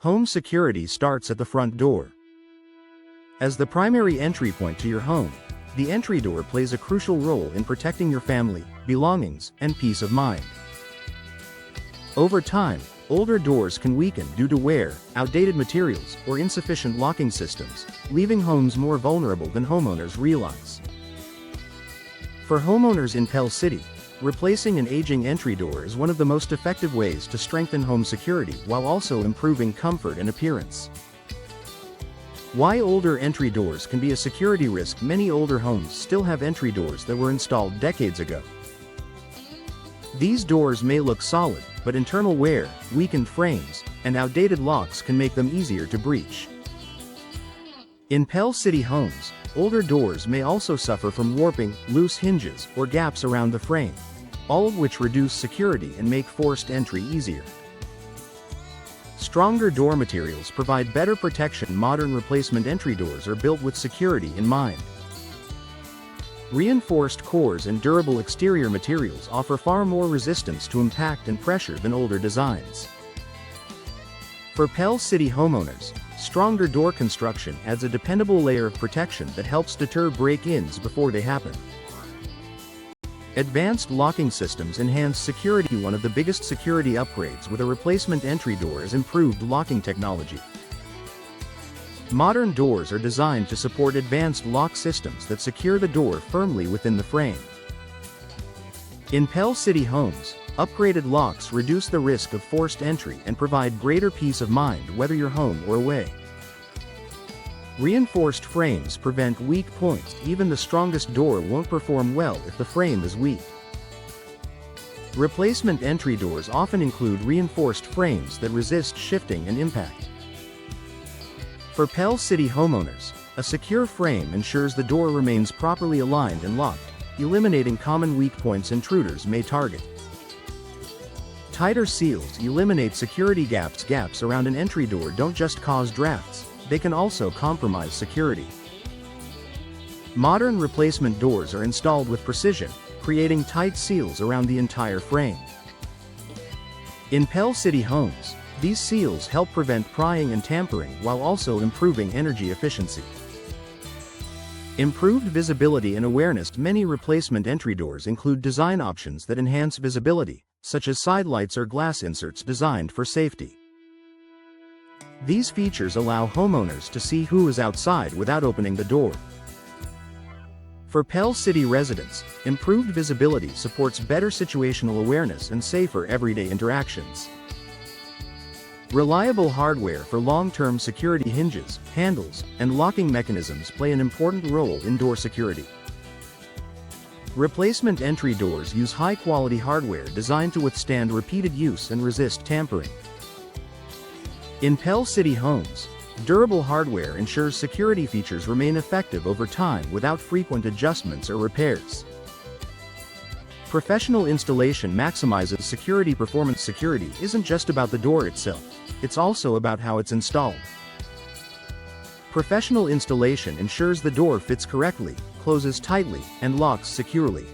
Home security starts at the front door. As the primary entry point to your home, the entry door plays a crucial role in protecting your family, belongings, and peace of mind. Over time, older doors can weaken due to wear, outdated materials, or insufficient locking systems, leaving homes more vulnerable than homeowners realize. For homeowners in Pell City, replacing an aging entry door is one of the most effective ways to strengthen home security while also improving comfort and appearance. Why older entry doors can be a security risk. Many older homes still have entry doors that were installed decades ago. These doors may look solid, but internal wear, weakened frames, and outdated locks can make them easier to breach. In Pell City homes, older doors may also suffer from warping, loose hinges, or gaps around the frame, all of which reduce security and make forced entry easier. Stronger door materials provide better protection. Modern replacement entry doors are built with security in mind. Reinforced cores and durable exterior materials offer far more resistance to impact and pressure than older designs. For Pell City homeowners, stronger door construction adds a dependable layer of protection that helps deter break-ins before they happen. Advanced locking systems enhance security. One of the biggest security upgrades with a replacement entry door is improved locking technology. Modern doors are designed to support advanced lock systems that secure the door firmly within the frame. In Pell City homes, upgraded locks reduce the risk of forced entry and provide greater peace of mind whether you're home or away. Reinforced frames prevent weak points. Even the strongest door won't perform well if the frame is weak. Replacement entry doors often include reinforced frames that resist shifting and impact. For Pell City homeowners, a secure frame ensures the door remains properly aligned and locked, eliminating common weak points intruders may target. Tighter seals eliminate security gaps. Gaps around an entry door don't just cause drafts, they can also compromise security. Modern replacement doors are installed with precision, creating tight seals around the entire frame. In Pell City homes, these seals help prevent prying and tampering while also improving energy efficiency. Improved visibility and awareness. Many replacement entry doors include design options that enhance visibility, such as side lights or glass inserts designed for safety. These features allow homeowners to see who is outside without opening the door. For Pell City residents, improved visibility supports better situational awareness and safer everyday interactions. Reliable hardware for long-term security. Hinges, handles, and locking mechanisms play an important role in door security. Replacement entry doors use high-quality hardware designed to withstand repeated use and resist tampering. In Pell City homes, durable hardware ensures security features remain effective over time without frequent adjustments or repairs. Professional installation maximizes security performance. Security isn't just about the door itself, it's also about how it's installed. Professional installation ensures the door fits correctly, closes tightly, and locks securely.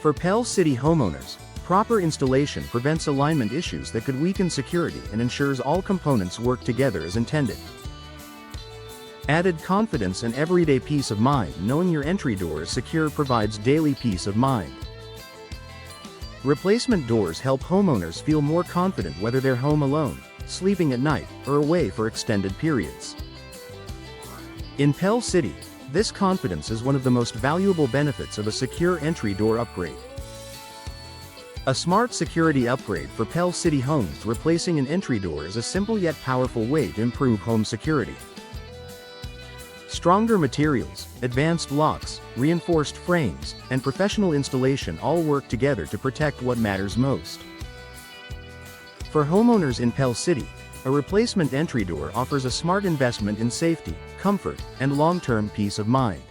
For Pell City homeowners, proper installation prevents alignment issues that could weaken security and ensures all components work together as intended. Added confidence and everyday peace of mind. Knowing your entry door is secure provides daily peace of mind. Replacement doors help homeowners feel more confident whether they're home alone, sleeping at night, or away for extended periods. In Pell City, this confidence is one of the most valuable benefits of a secure entry door upgrade. A smart security upgrade for Pell City homes. Replacing an entry door is a simple yet powerful way to improve home security. Stronger materials, advanced locks, reinforced frames, and professional installation all work together to protect what matters most. For homeowners in Pell City, a replacement entry door offers a smart investment in safety, comfort, and long-term peace of mind.